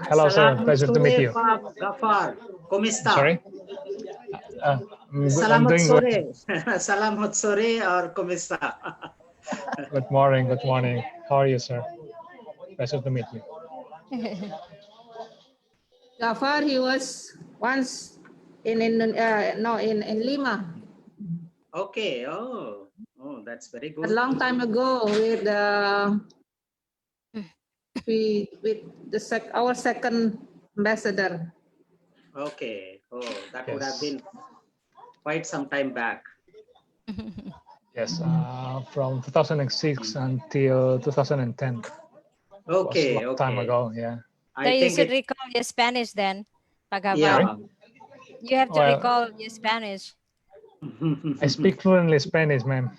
Hello, sir. Pleasure to meet you. Pak Gafar, ¿cómo está? Sorry? I'm Salamat doing sore. good. Salamat sore or ¿cómo está? Good morning. Good morning. How are you, sir? Pleasure to meet you. Gafar, he was once in Lima. Okay. Oh, that's very good. A long time ago with our second ambassador. Okay. Oh, that would have Yes. been quite some time back. Yes, from 2006 until 2010. Okay. Was a long time ago, yeah. So you should recall your Spanish then, Pak Gafar. Yeah. You have to recall your Spanish. I speak fluently Spanish, ma'am.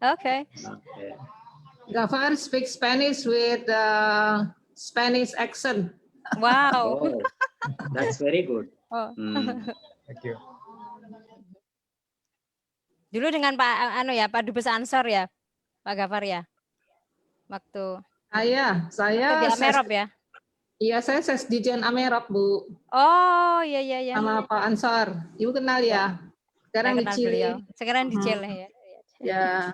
Okay. Gafar speaks Spanish with Spanish accent. Wow. Oh, that's very good. Oh. Thank you. Dulu dengan Pak Dubes Ansor ya, Pak Gafar ya, waktu. Saya di Amerop ya. Iya, saya Sesdijen Amerop, Bu. Oh, iya. Sama Pak Ansor. Ibu kenal ya? Sekarang di Chile. Sekarang di Chile ya. Ya.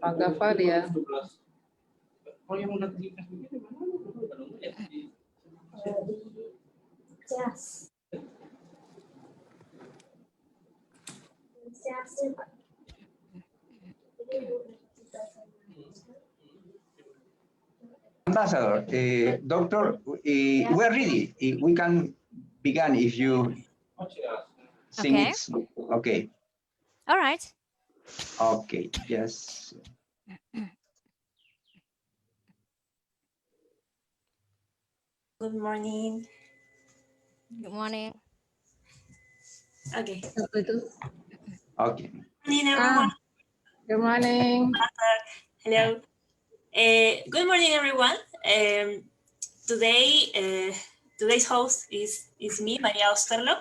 Pak Gafar ya. Ambassador, Doctor, we're ready. We can begin if you think Okay. it's okay. All right. Okay, yes. Good morning. Good morning. Okay. Okay. Good morning, everyone. Good morning. Hello. Good morning, everyone. Today's host is me, Maria Osterlo.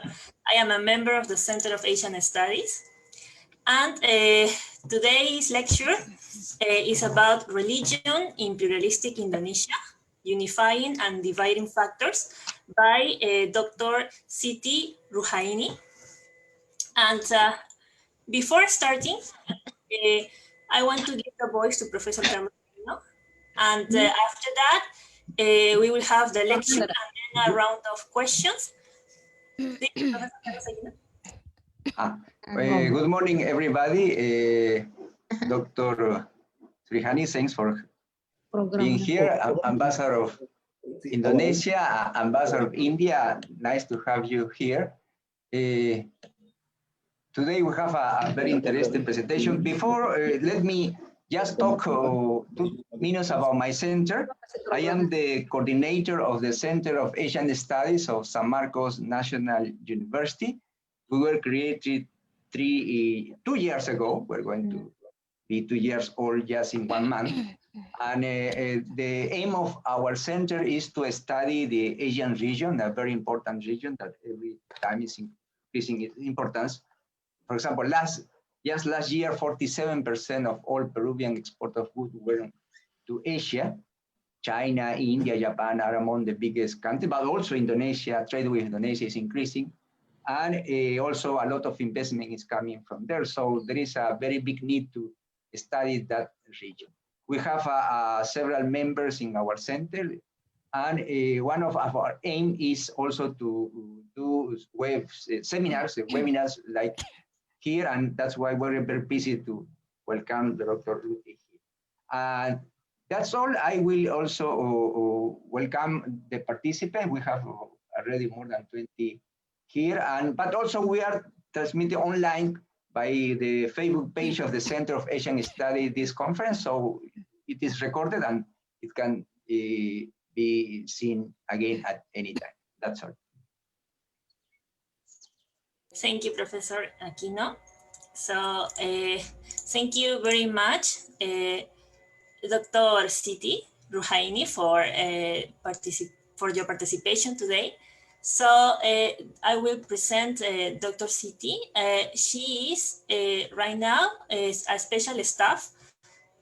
I am a member of the Center of Asian Studies. And today's lecture is about religion in pluralistic Indonesia, unifying and dividing factors by Dr. Siti Ruhaini. And before starting, I want to give the voice to Professor Germán. And after that, we will have the lecture and then a round of questions. Good morning, everybody. Dr. Ruhaini, thanks for being here. Ambassador of Indonesia, Ambassador of India, nice to have you here. Today we have a very interesting presentation. Before, let me just talk 2 minutes about my center. I am the coordinator of the Center of Asian Studies of San Marcos National University. We were created 2 years ago. We're going to be 2 years old just in 1 month. And the aim of our center is to study the Asian region, a very important region that every time is increasing its importance. For example, last year, 47% of all Peruvian export of goods were to Asia. China, India, Japan are among the biggest countries, but also Indonesia, trade with Indonesia is increasing. And also a lot of investment is coming from there. So there is a very big need to study that region. We have several members in our center. And one of our aim is also to do webinars like here, and that's why we're very busy to welcome Dr. Ruti here. And that's all. I will also welcome the participants. We have already more than 20 here, but also we are transmitting online by the Facebook page of the Center of Asian Studies this conference. So it is recorded and it can be seen again at any time. That's all. Thank you, Professor Aquino. So thank you very much, Dr. Siti Ruhaini, for your participation today. So I will present Dr. Siti. She is right now is a special staff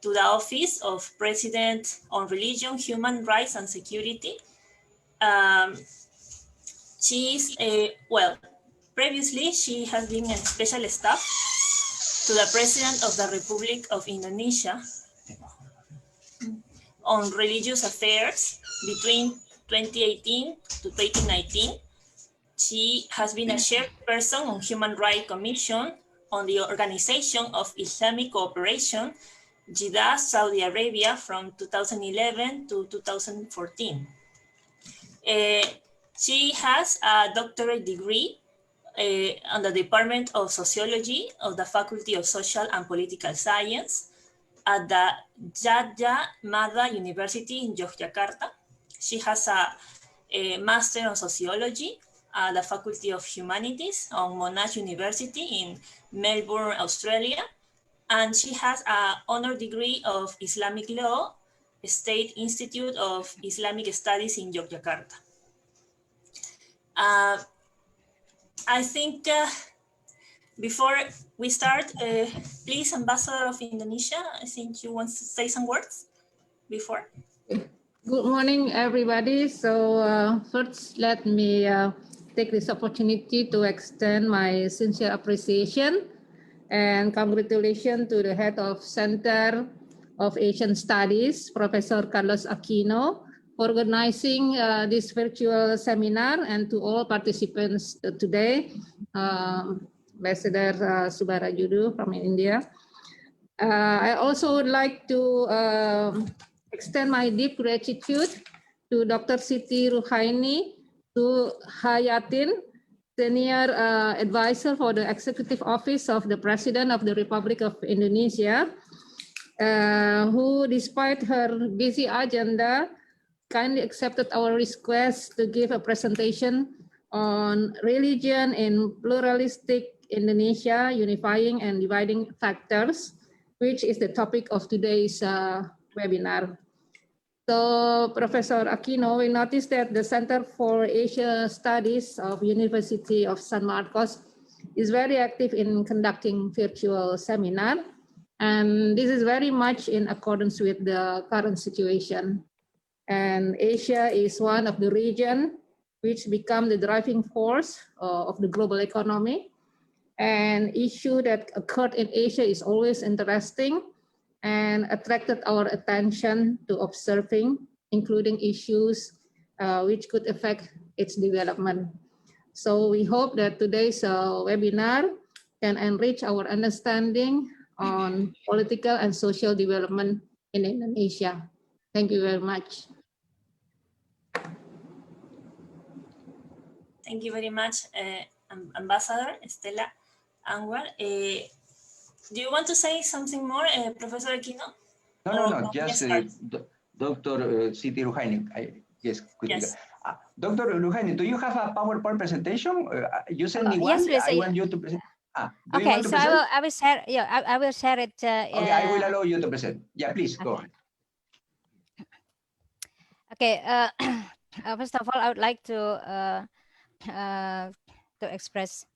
to the office of President on Religion, Human Rights and Security. She's previously she has been a special staff to the President of the Republic of Indonesia on religious affairs between 2018 to 2019. She has been a chairperson on Human Rights Commission on the Organization of Islamic Cooperation, Jeddah, Saudi Arabia from 2011 to 2014. She has a doctorate degree on the Department of Sociology of the Faculty of Social and Political Science at the Gajah Mada University in Yogyakarta. She has a Master of Sociology at the Faculty of Humanities on Monash University in Melbourne, Australia. And she has an honor degree of Islamic Law, State Institute of Islamic Studies in Yogyakarta. I think before we start, please, Ambassador of Indonesia, I think you want to say some words before. Good morning, everybody. So first, let me take this opportunity to extend my sincere appreciation and congratulations to the head of Center of Asian Studies, Professor Carlos Aquino, for organizing this virtual seminar, and to all participants today, Ambassador Subarajudu from India. I also would like to extend my deep gratitude to Dr. Siti Ruhaini, to Hayatin, Senior Advisor for the Executive Office of the President of the Republic of Indonesia, who, despite her busy agenda, kindly accepted our request to give a presentation on religion in pluralistic Indonesia, unifying and dividing factors, which is the topic of today's webinar. So, Professor Aquino, we noticed that the Center for Asia Studies of University of San Marcos is very active in conducting virtual seminar, and this is very much in accordance with the current situation. And Asia is one of the region which become the driving force of the global economy. An issue that occurred in Asia is always interesting and attracted our attention to observing, including issues which could affect its development. So we hope that today's webinar can enrich our understanding on political and social development in Indonesia. Thank you very much. Thank you very much, Ambassador Estela Anwar. Do you want to say something more, Professor Aquino? No, just Dr. Siti Ruhaini. Yes. Dr. Ruhaini, do you have a PowerPoint presentation? You sent me one. Yes, please. I want you to present. Okay, so I will share. Yeah, I will share it. Okay, I will allow you to present. Yeah, please go ahead. Okay. First of all, I would like to express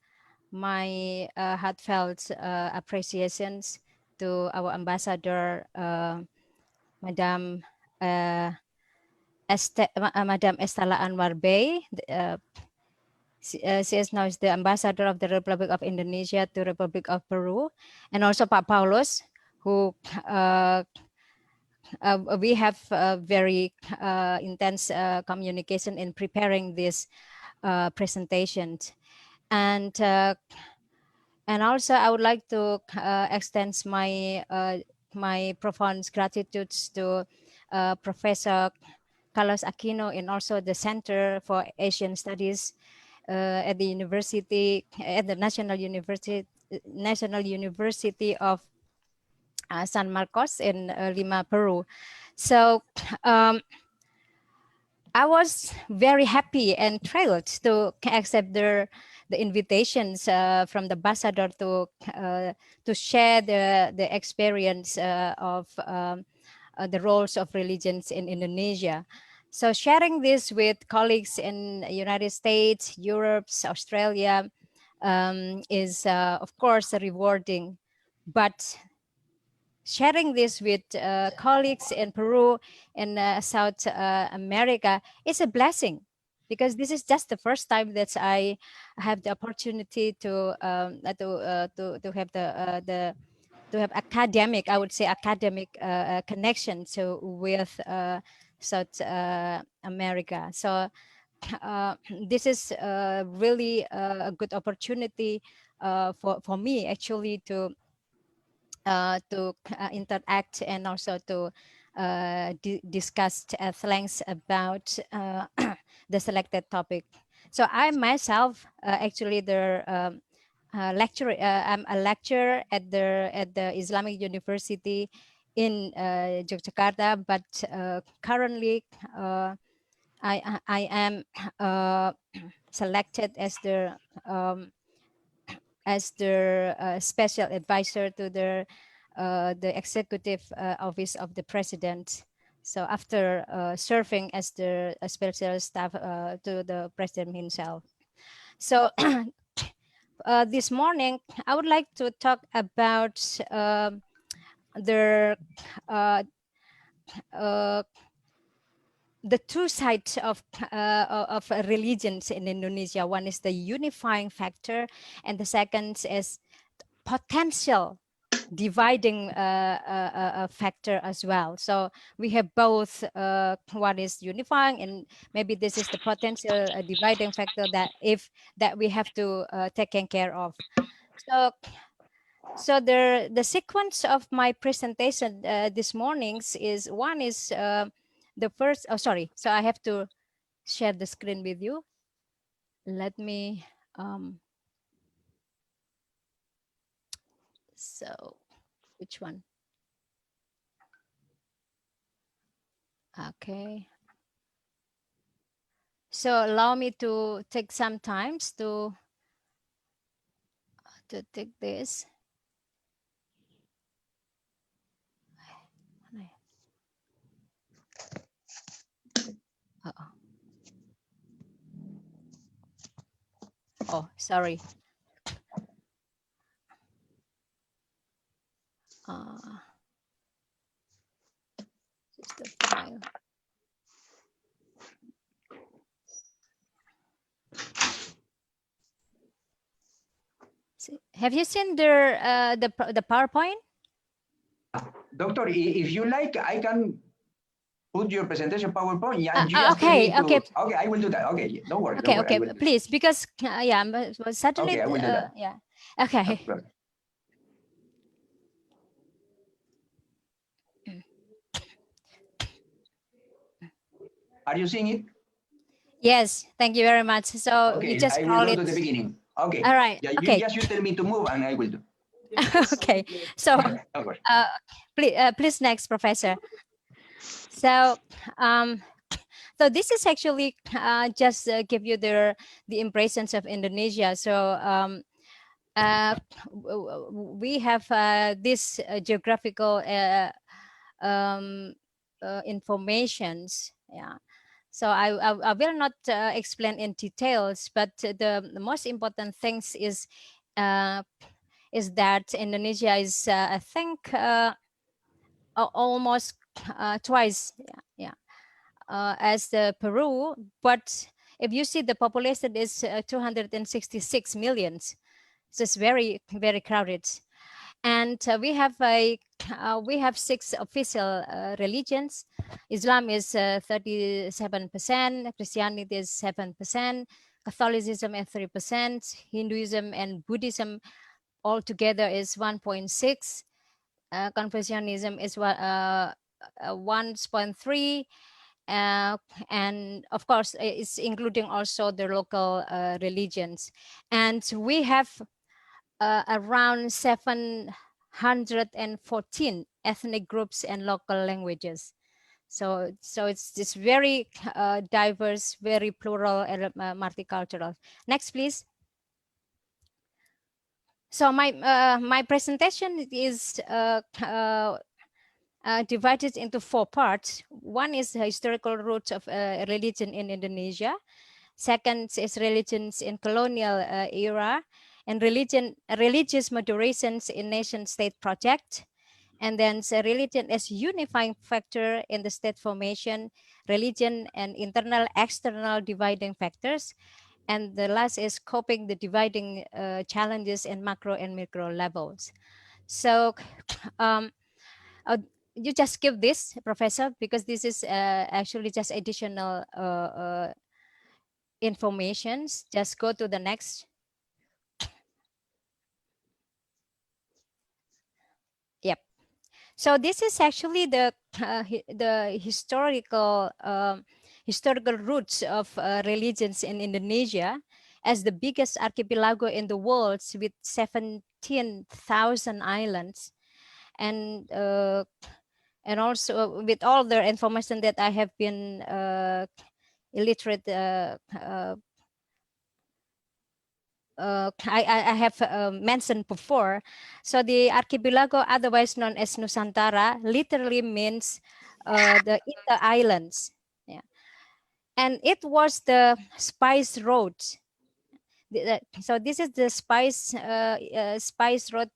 my heartfelt appreciations to our ambassador, Madam Estela Anwar Bey. She is now the ambassador of the Republic of Indonesia to Republic of Peru, and also Pak Paulus, who we have very intense communication in preparing this presentation. And also I would like to extend my my profound gratitude to Professor Carlos Aquino and also the Center for Asian Studies at the university, at the National University of San Marcos in Lima, Peru. So I was very happy and thrilled to accept the invitations from the ambassador to share the experience of the roles of religions in Indonesia. So sharing this with colleagues in the United States, Europe, Australia is of course rewarding, but sharing this with colleagues in Peru and South America is a blessing, because this is just the first time that I have the opportunity to have academic, I would say academic connection with South America. So this is really a good opportunity for me actually to interact and also to discuss at length about the selected topic. So I myself actually I'm a lecturer at the Islamic University in Yogyakarta, but currently I am selected as the special advisor to the executive office of the president. So after serving as the special staff to the president himself. So this morning, I would like to talk about the two sides of religions in Indonesia. One is the unifying factor, and the second is potential dividing factor as well. So we have both. One is unifying, and maybe this is the potential dividing factor that we have to taken care of. So the sequence of my presentation this morning's is one is the first. Oh, sorry. So I have to share the screen with you. Let me. So which one? Okay. So allow me to take some time to take this. Oh, sorry. Just the file. Have you seen the PowerPoint? Doctor, if you like, I can put your presentation PowerPoint. Yeah, okay, okay. Okay, I will do that. Okay, don't worry. Okay, don't worry, okay, please, because yeah, suddenly. Okay, I will do that. Yeah. Okay. Are you seeing it? Yes, thank you very much. So okay, you just I scroll will go it to the beginning. Okay. All right. Yeah, okay. You tell me to move, and I will do. Okay. So please next, Professor. So so this is actually just give you the impressions of Indonesia. So we have this geographical informations. Yeah. So I will not explain in details, but the most important things is that Indonesia is I think almost twice as the Peru, but if you see the population is 266 million, so it's very very crowded, and we have 6 official religions. Islam is 37%, Christianity is 7%, Catholicism is 3%, Hinduism and Buddhism altogether is 1.6%, Confucianism is 1.3%. And of course, it's including also the local religions. And we have around 714 ethnic groups and local languages. So it's this very diverse, very plural and multicultural. Next, please. So my presentation is divided into 4 parts. One is the historical roots of religion in Indonesia. Second is religions in colonial era, and religious moderations in nation-state project. And then religion as unifying factor in the state formation, religion and internal external dividing factors. And the last is coping the dividing challenges in macro and micro levels. So you just skip this, Professor, because this is actually just additional informations. Just go to the next. Yep. So this is actually the historical roots of religions in Indonesia, as the biggest archipelago in the world with 17,000 islands, and also with all the information that I have been illiterate. I have mentioned before. So the archipelago, otherwise known as Nusantara, literally means the inter islands. Yeah, and it was the spice road. So this is the spice road,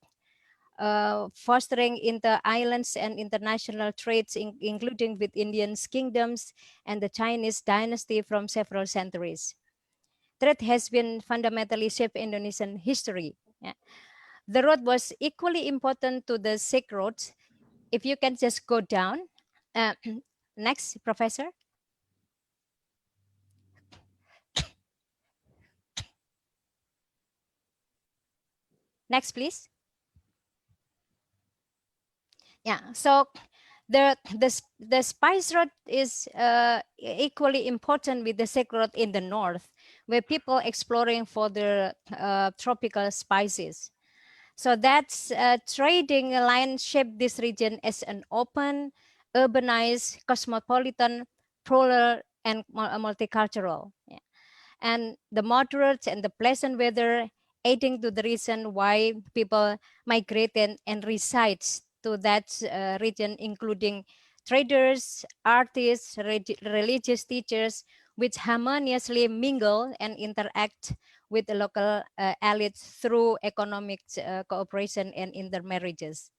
fostering inter islands and international trades, including with Indian kingdoms and the Chinese dynasty from several centuries. Trade has been fundamentally shaped Indonesian history. Yeah. The road was equally important to the Silk Road. If you can just go down. Next, Professor. Next, please. Yeah, so the spice road is equally important with the Silk Road in the north, where people exploring for the tropical spices. So that's trading line shaped this region as an open, urbanized, cosmopolitan, plural, and multicultural. Yeah. And the moderate and the pleasant weather aiding to the reason why people migrate and reside to that region, including traders, artists, religious teachers, which harmoniously mingle and interact with the local elites through economic cooperation and intermarriages.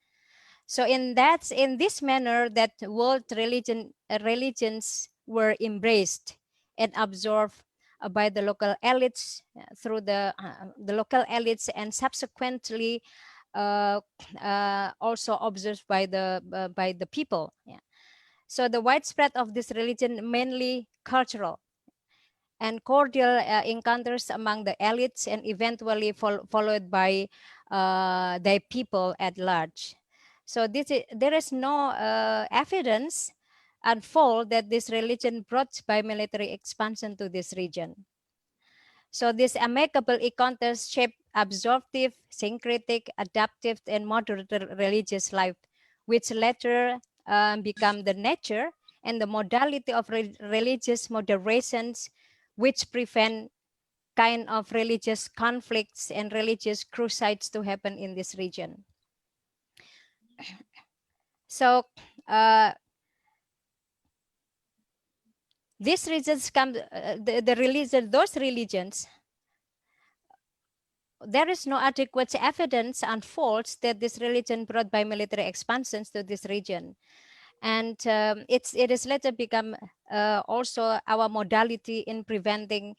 So in this manner, that world religions were embraced and absorbed by the local elites through the local elites, and subsequently also observed by the people. Yeah. So the widespread of this religion, mainly cultural and cordial encounters among the elites, and eventually followed by their people at large. So there is no evidence unfold that this religion brought by military expansion to this region. So these amicable encounters shape absorptive, syncretic, adaptive, and moderate religious life, which later become the nature and the modality of religious moderations, which prevent kind of religious conflicts and religious crusades to happen in this region. So these regions come, those religions, there is no adequate evidence unfolds that this religion brought by military expansions to this region. And it is later become also our modality in preventing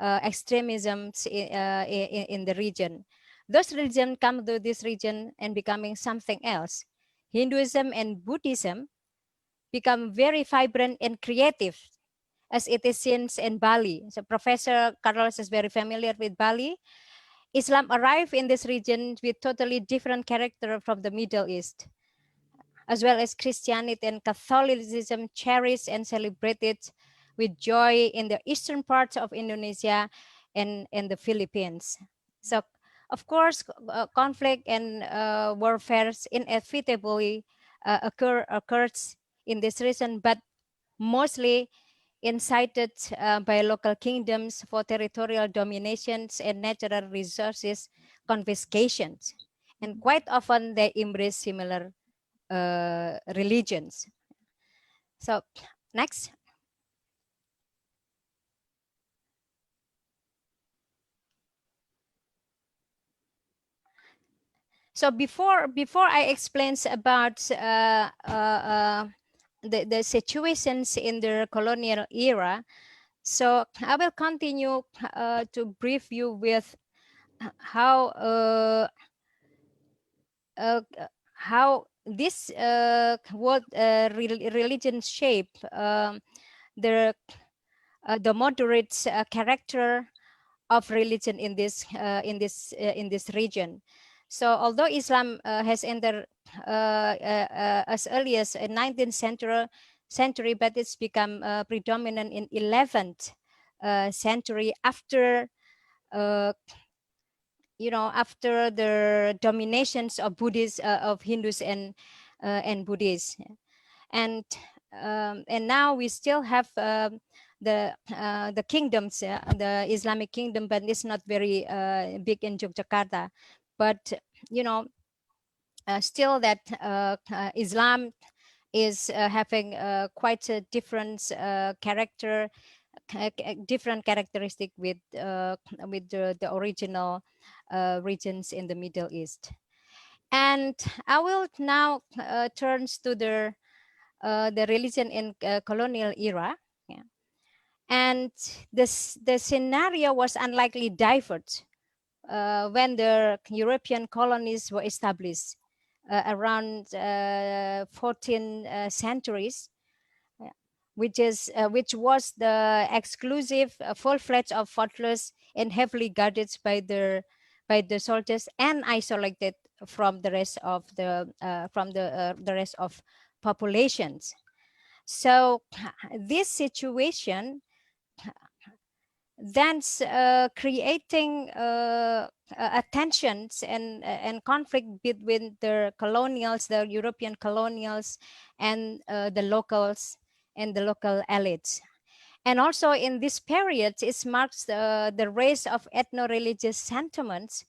extremisms in the region. Those religions come to this region and becoming something else. Hinduism and Buddhism become very vibrant and creative, as it is seen in Bali. So Professor Carlos is very familiar with Bali. Islam arrived in this region with totally different character from the Middle East, as well as Christianity and Catholicism cherished and celebrated with joy in the eastern parts of Indonesia and the Philippines. So, of course, conflict and warfare inevitably occurs in this region, but mostly incited by local kingdoms for territorial dominations and natural resources confiscations. And quite often they embrace similar religions. So next. So before I explain about the situations in the colonial era, so I will continue to brief you with how this what religion shape the moderate character of religion in this region. So although Islam has entered as early as 19th century, but it's become predominant in 11th century after after the dominations of Buddhists, of Hindus and Buddhists, and now we still have the kingdoms, the Islamic kingdom, but it's not very big in Yogyakarta. But still that Islam is having quite a different character, different characteristic with the original regions in the Middle East. And I will now turn to the religion in colonial era. Yeah. And the scenario was unlikely diverged when the European colonies were established around 14 centuries, which was the exclusive full-fledged of fortress and heavily guarded by the soldiers and isolated from the rest of the rest of populations. So this situation then creating tensions and conflict between the colonials, the European colonials, and the locals and the local elites. And also in this period, it marks the rise of ethno-religious sentiments,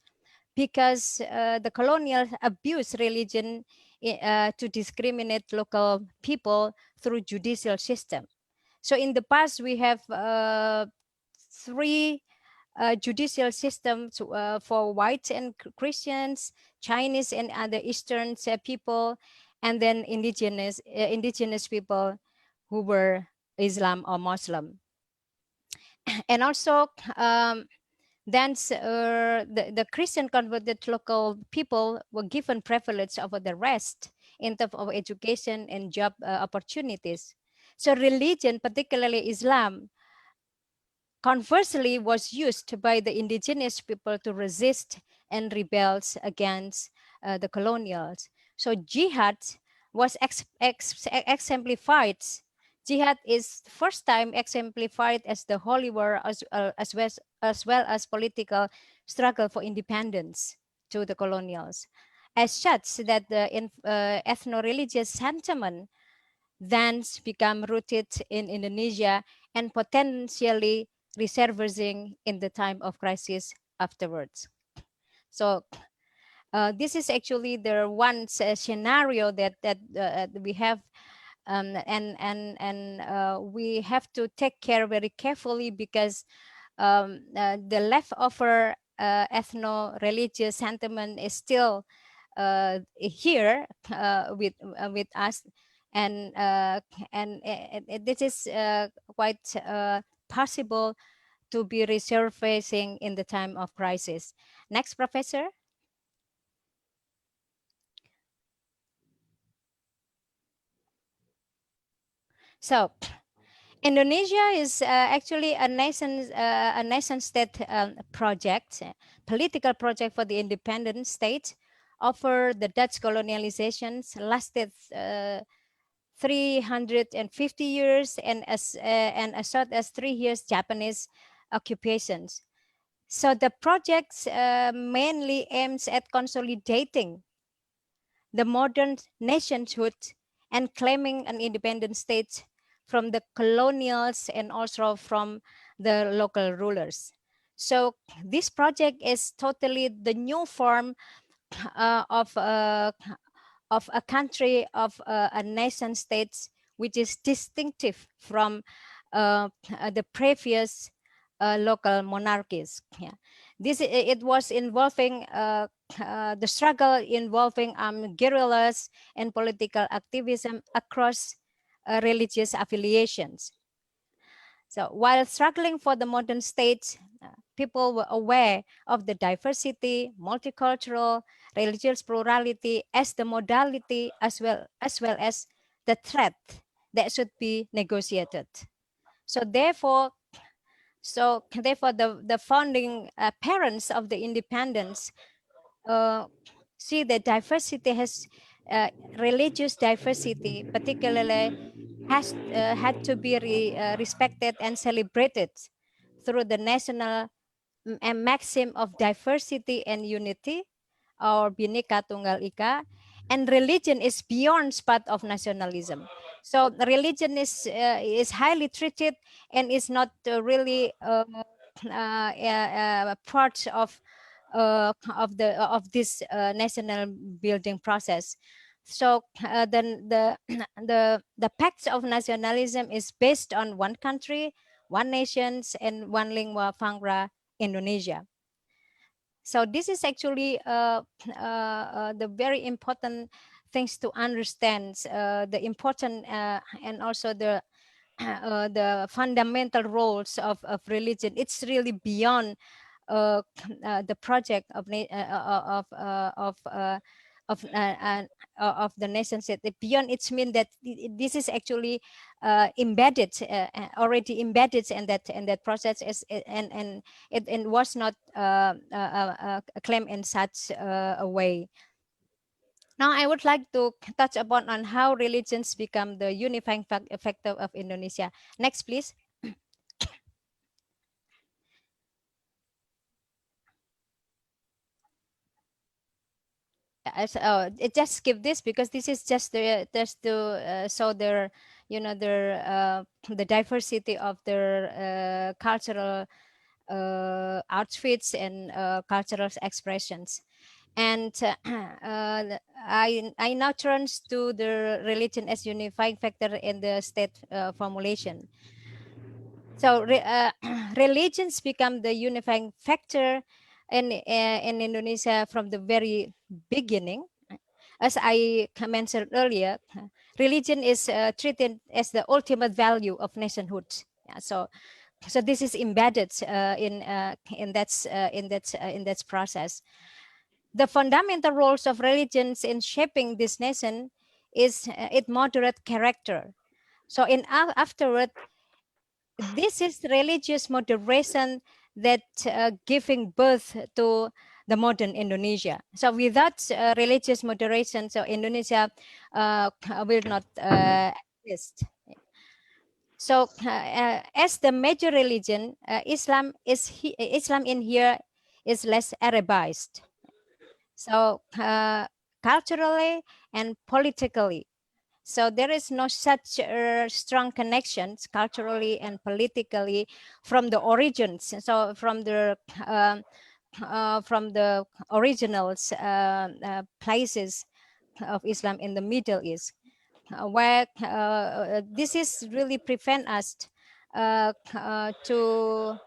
because the colonial abused religion to discriminate local people through judicial system. So in the past, we have three judicial systems for whites and Christians, Chinese and other Eastern people, and then indigenous people who were Islam or Muslim. And also then the Christian converted local people were given privilege over the rest in terms of education and job opportunities. So religion, particularly Islam, conversely was used by the indigenous people to resist and rebel against the colonials. So jihad was exemplified. Jihad is first time exemplified as the holy war as well as political struggle for independence to the colonials. As such, that the ethno-religious sentiment then become rooted in Indonesia and potentially resurfacing in the time of crisis afterwards. So this is actually the one scenario that we have, and we have to take care very carefully, because the leftover ethno-religious sentiment is still here with us, and this is quite possible to be resurfacing in the time of crisis. Next, Professor. So Indonesia is actually a nation state project, political project for the independent state. After the Dutch colonializations lasted 350 years, and as short as 3 years Japanese occupations. So the project mainly aims at consolidating the modern nationhood and claiming an independent state from the colonials and also from the local rulers. So this project is totally the new form of a country, of a nation state, which is distinctive from the previous local monarchies. Yeah. It was involving the struggle involving guerrillas and political activism across religious affiliations. So while struggling for the modern state, people were aware of the diversity, multicultural, religious plurality as the modality as well as the threat that should be negotiated. So therefore, the founding parents of the independence see that diversity has religious diversity, particularly has had to be respected and celebrated through the national maxim of diversity and unity, or Bhinneka Tunggal Ika, and religion is beyond part of nationalism. So religion is highly treated and is not really part of this national building process. So then the pact of nationalism is based on one country, one nations, and one lingua franca, Indonesia. So this is actually the very important things to understand, the important and also the fundamental roles of religion. It's really beyond the project of the nation state. Beyond, it's mean that this is actually embedded, already embedded in that process, and it was not claimed in such a way. Now, I would like to touch upon on how religions become the unifying factor of Indonesia. Next, please. It just skip this because this is just to show their, you know, their the diversity of their cultural outfits and cultural expressions. And I now turn to the religion as unifying factor in the state formulation. So religions become the unifying factor in Indonesia from the very beginning. As I mentioned earlier, religion is treated as the ultimate value of nationhood. Yeah, so this is embedded in that process. The fundamental roles of religions in shaping this nation is its moderate character. So afterward, this is religious moderation that giving birth to the modern Indonesia. So without religious moderation, so Indonesia will not exist. So as the major religion, Islam in here is less Arabized. So culturally and politically, so there is no such strong connections culturally and politically from the origins. So from the originals places of Islam in the Middle East, where this is really prevent us to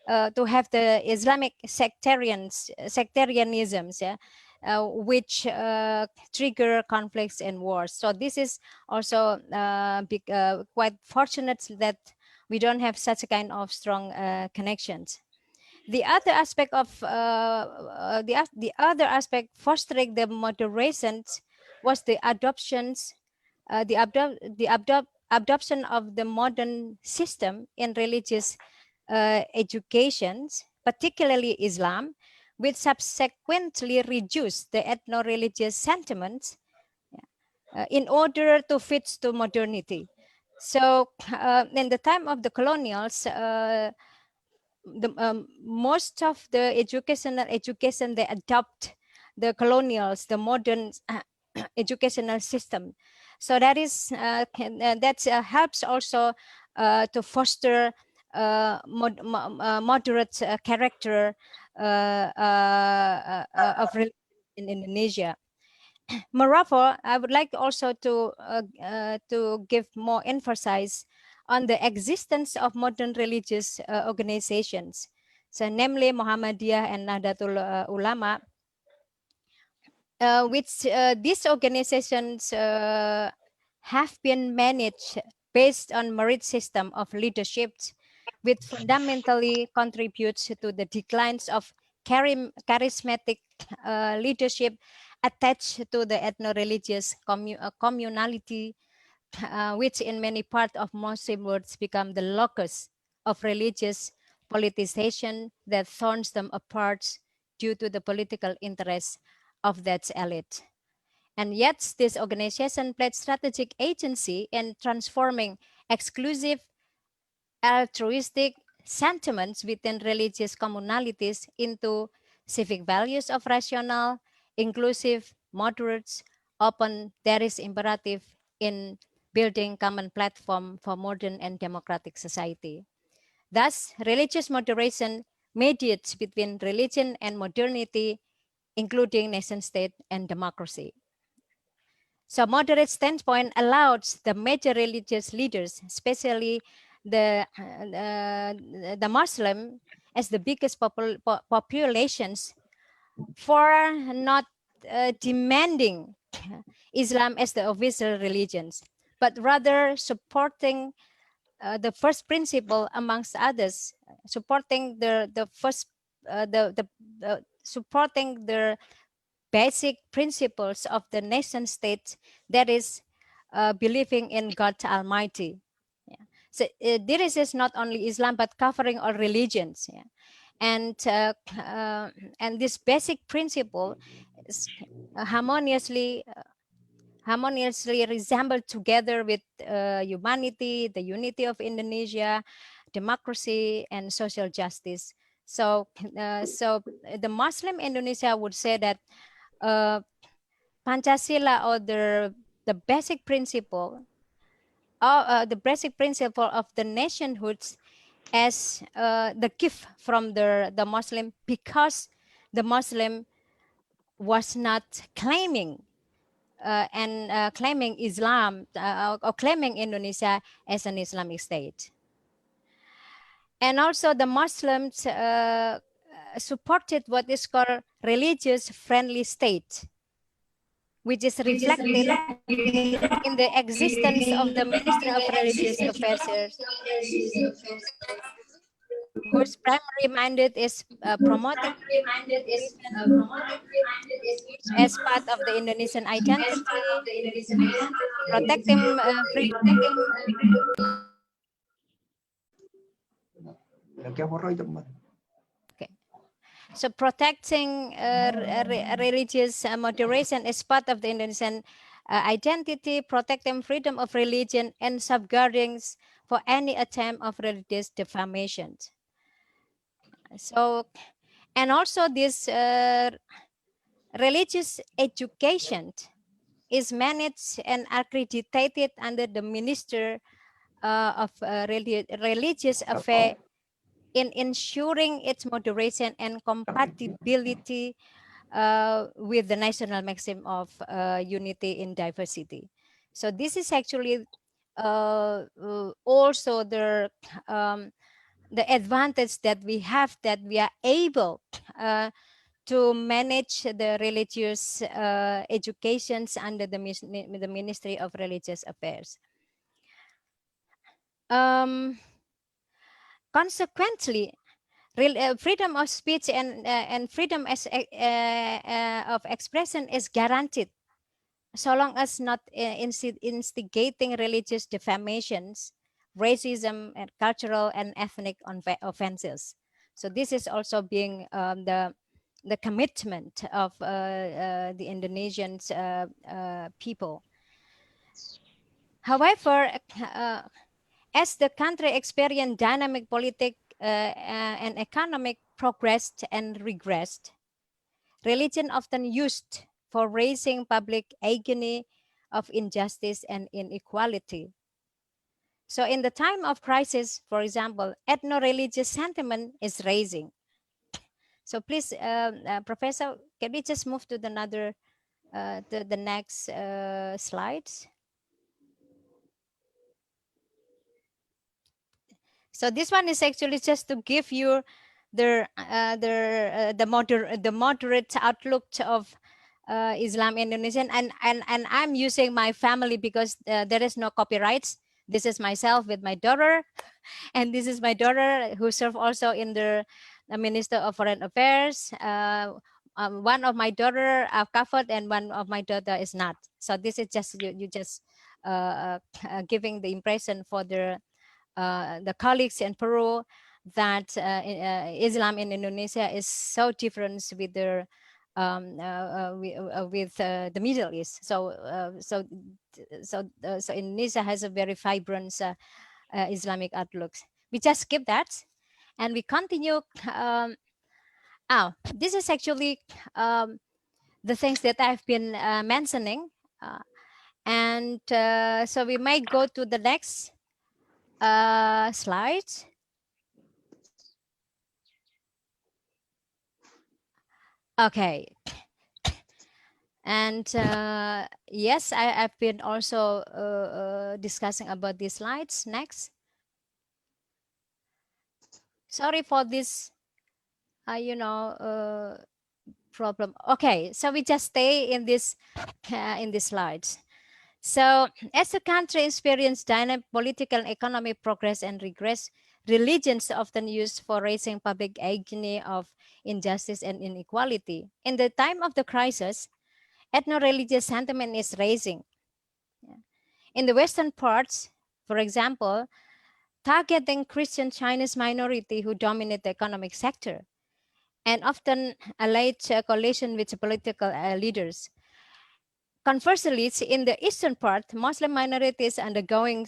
have the Islamic sectarianisms, yeah, which trigger conflicts and wars. So this is also quite fortunate that we don't have such a kind of strong connections. The other aspect of the other aspect fostering the moderations was the adoptions, adoption of the modern system in religious educations, particularly Islam, which subsequently reduced the ethno-religious sentiments in order to fit to modernity. So in the time of the colonials, most of the education they adopt the colonials, the modern educational system. So that is helps also to foster moderate character of religion in Indonesia. Moreover, I would like also to give more emphasis on the existence of modern religious organizations, so namely Muhammadiyah and Nahdlatul Ulama, these organizations have been managed based on merit system of leadership, which fundamentally contributes to the declines of charismatic leadership attached to the ethno-religious communality, which in many parts of Muslim world become the locus of religious politicization that thorns them apart due to the political interests of that elite. And yet this organization played strategic agency in transforming exclusive altruistic sentiments within religious communalities into civic values of rational, inclusive, moderate, open, there is imperative in building common platform for modern and democratic society. Thus, religious moderation mediates between religion and modernity, including nation state and democracy. So moderate standpoint allows the major religious leaders, especially the Muslim, as the biggest populations, for not demanding Islam as the official religions, but rather supporting the first principle amongst others, supporting supporting the basic principles of the nation state, that is believing in God Almighty. Yeah. So this is not only Islam but covering all religions. Yeah. And this basic principle is harmoniously resembled together with humanity, the unity of Indonesia, democracy, and social justice. So the Muslim Indonesia would say that Pancasila, or the basic principle of the nationhood, as the gift from the Muslim, because the Muslim was not claiming claiming Islam or claiming Indonesia as an Islamic state. And also the Muslims supported what is called religious friendly state, which is reflected in the existence of the Ministry of Religious Affairs, whose primary mandate is promoting as part of the Indonesian identity, protecting freedom. Okay. So protecting religious moderation is part of the Indonesian identity, protecting freedom of religion, and safeguarding for any attempt of religious defamation. So, and also this religious education is managed and accredited under the Minister of Religious Affairs, in ensuring its moderation and compatibility with the national maxim of unity in diversity. So this is actually also the advantage that we have, that we are able to manage the religious educations under the Ministry of Religious Affairs. Consequently, freedom of speech and freedom of expression is guaranteed, so long as not instigating religious defamations, racism, and cultural and ethnic offenses. So this is also being the commitment of the Indonesian people. However, as the country experienced dynamic political and economic progressed and regressed, religion often used for raising public agony of injustice and inequality. So in the time of crisis, for example, ethno-religious sentiment is raising. So please, Professor, can we just move to the next slides? So this one is actually just to give you the moderate outlook of Islam in Indonesia, and I'm using my family because there is no copyrights. This is myself with my daughter, and this is my daughter who serve also in the Minister of Foreign Affairs. One of my daughter I've covered, and one of my daughter is not. So this is just you just giving the impression for the colleagues in Peru that Islam in Indonesia is so different with the the Middle East. So Indonesia has a very vibrant Islamic outlook. We just skip that, and we continue. This is actually the things that I've been mentioning, and so we might go to the next slide. Okay. And yes, I've been also discussing about these slides. Next. Sorry for this, problem. Okay, so we just stay in this slides. So as the country experienced dynamic political and economic progress and regress, religions often used for raising public agony of injustice and inequality. In the time of the crisis, ethno-religious sentiment is rising. In the western parts, for example, targeting Christian Chinese minority who dominate the economic sector, and often allied coalition with political leaders. Conversely, in the eastern part, Muslim minorities undergoing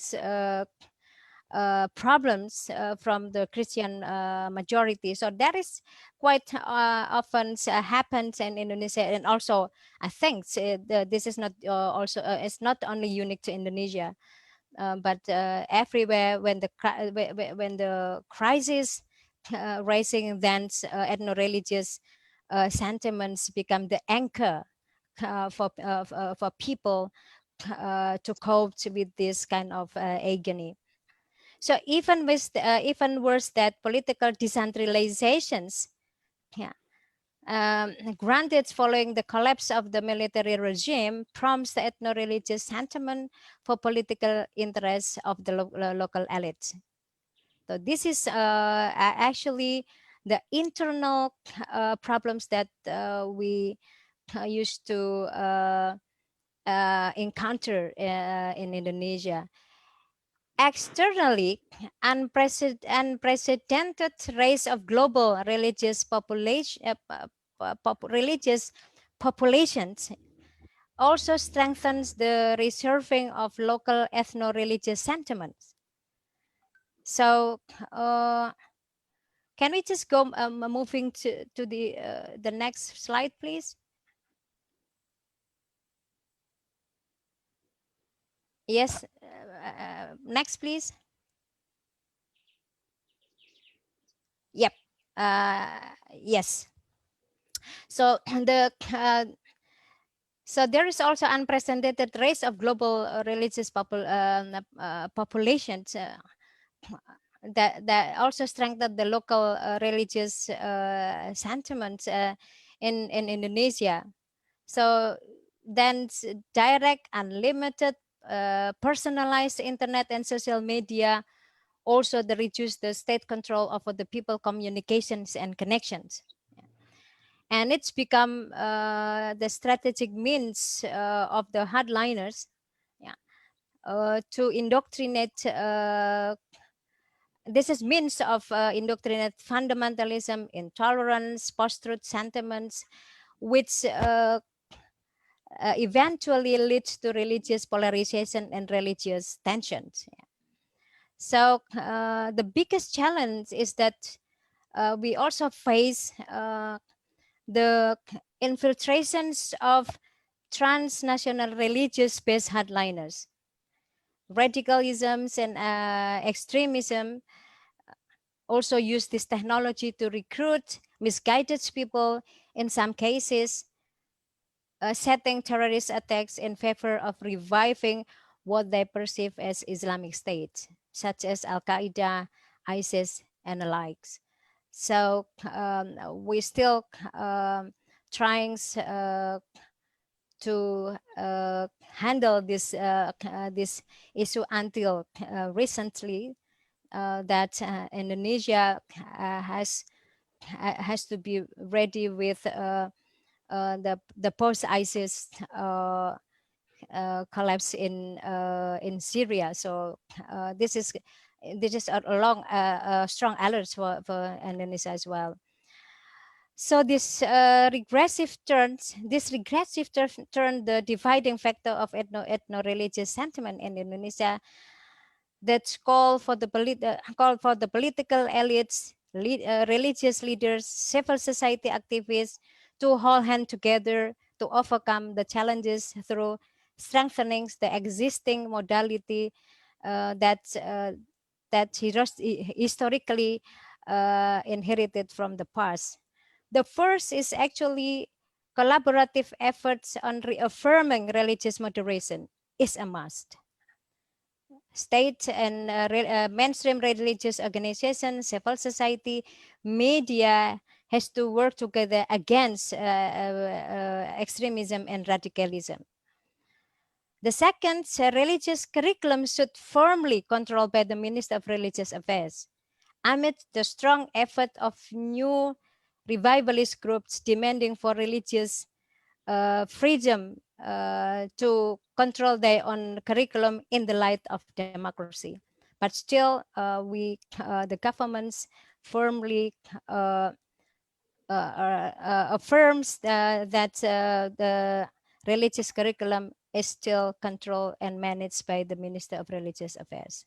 problems from the Christian majority. So that is quite often happens in Indonesia, and also I think this is not it's not only unique to Indonesia, but everywhere when the crisis rising, then ethno-religious sentiments become the anchor for people to cope with this kind of agony. So even worse, that political decentralizations, granted following the collapse of the military regime, prompts the ethno-religious sentiment for political interests of the local elites. So this is actually the internal problems that we used to encounter in Indonesia. Externally, unprecedented rise of global religious populations also strengthens the reserving of local ethno-religious sentiments. So can we just go moving to the next slide, please? Yes, next, please. Yep. Yes. So so there is also unprecedented rise of global religious populations that also strengthen the local religious sentiments in Indonesia. So then direct, unlimited, personalized internet and social media also reduce the state control over the people communications and connections. And it's become the strategic means of the hardliners to indoctrinate. This is means of indoctrinate fundamentalism, intolerance, post-truth sentiments, which eventually leads to religious polarization and religious tensions. So the biggest challenge is that we also face the infiltrations of transnational religious-based hardliners, radicalisms and extremism also use this technology to recruit misguided people, in some cases setting terrorist attacks in favor of reviving what they perceive as Islamic State, such as Al-Qaeda, ISIS, and the likes. So we still trying to handle this this issue until recently, that Indonesia has to be ready with the post-ISIS collapse in Syria. So this is a long strong alert for Indonesia as well. So this regressive turn, the dividing factor of ethno-religious sentiment in Indonesia, that call for the political elites, religious leaders, civil society activists to hold hands together to overcome the challenges through strengthening the existing modality that historically inherited from the past. The first is actually collaborative efforts on reaffirming religious moderation is a must. State and mainstream religious organizations, civil society, media has to work together against extremism and radicalism. The second, religious curriculum should firmly controlled by the Minister of Religious Affairs. Amid the strong effort of new revivalist groups demanding for religious freedom to control their own curriculum in the light of democracy. But still, the governments firmly affirms that the religious curriculum is still controlled and managed by the Minister of Religious Affairs.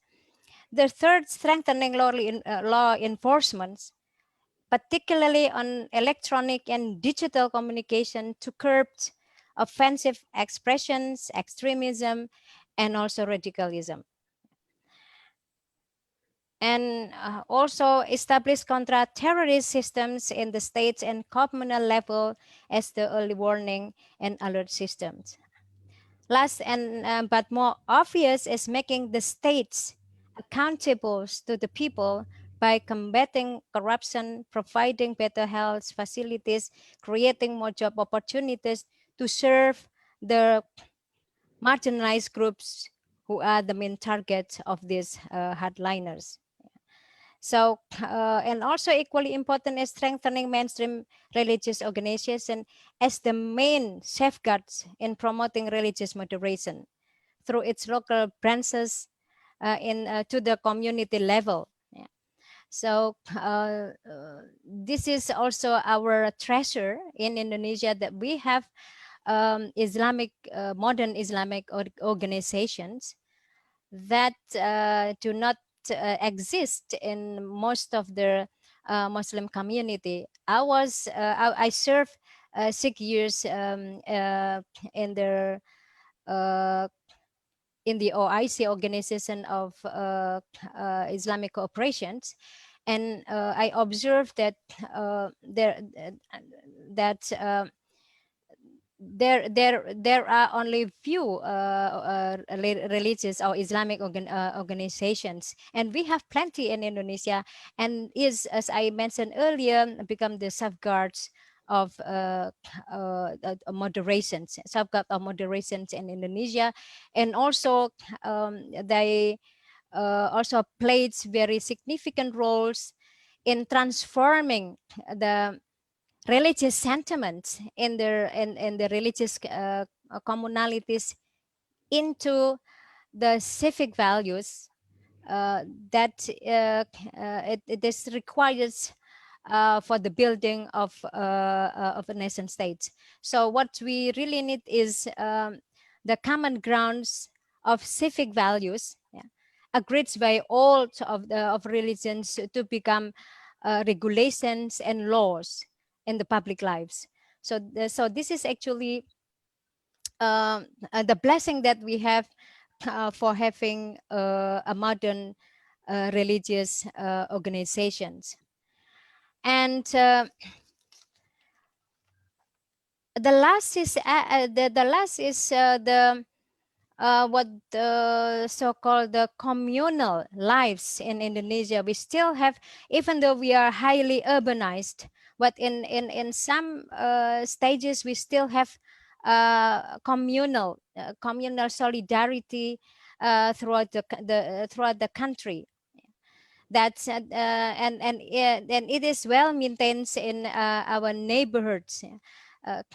The third, strengthening law enforcement, particularly on electronic and digital communication, to curb offensive expressions, extremism, and also radicalism. And also establish contra-terrorist systems in the states and communal level as the early warning and alert systems. Last and but more obvious is making the states accountable to the people by combating corruption, providing better health facilities, creating more job opportunities to serve the marginalized groups who are the main target of these hardliners. So, and also equally important is strengthening mainstream religious organization as the main safeguards in promoting religious moderation through its local branches to the community level. Yeah. So this is also our treasure in Indonesia, that we have modern Islamic organizations that do not exist in most of the Muslim community. I served 6 years in the OIC, Organization of Islamic Cooperations, and I observed that there are only few religious or Islamic organizations, and we have plenty in Indonesia, and is, as I mentioned earlier, become the safeguards of moderations in Indonesia. And also they also played very significant roles in transforming the religious sentiments in the religious communalities into the civic values that it is required for the building of a nation state. So what we really need is the common grounds of civic values, agreed by all of religions to become regulations and laws in the public lives. So this is actually the blessing that we have for having a modern religious organizations. And the last is what the so-called the communal lives in Indonesia. We still have, even though we are highly urbanized, but in some stages we still have communal solidarity throughout the country. That's and it is well maintained in our neighborhoods,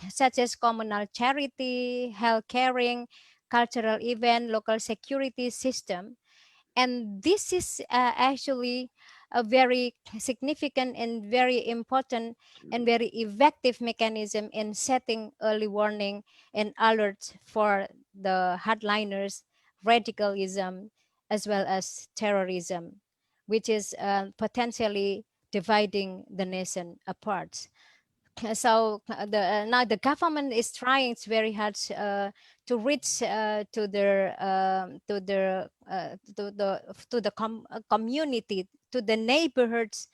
such as communal charity, health caring, cultural event, local security system. And this is actually a very significant and very important and very effective mechanism in setting early warning and alerts for the hardliners, radicalism, as well as terrorism, which is potentially dividing the nation apart. So now the government is trying its very hard to reach to the community, to the neighborhoods,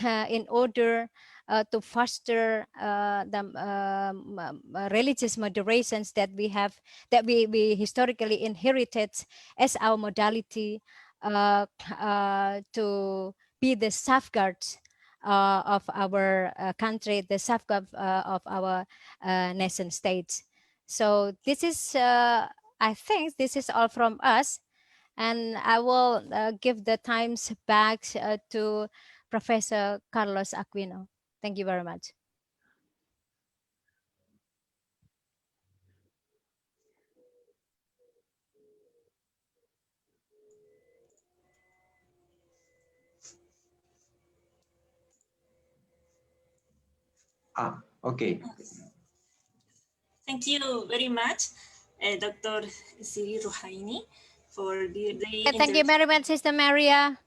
in order to foster the religious moderations that we have, that we historically inherited as our modality to be the safeguards of our country, the safeguard of our nation states. So this is, I think this is all from us. And I will give the times back to Professor Carlos Aquino. Thank you very much. Okay. Thank you very much, Dr. Siti Ruhaini, for the Thank you very much, Sister Maria.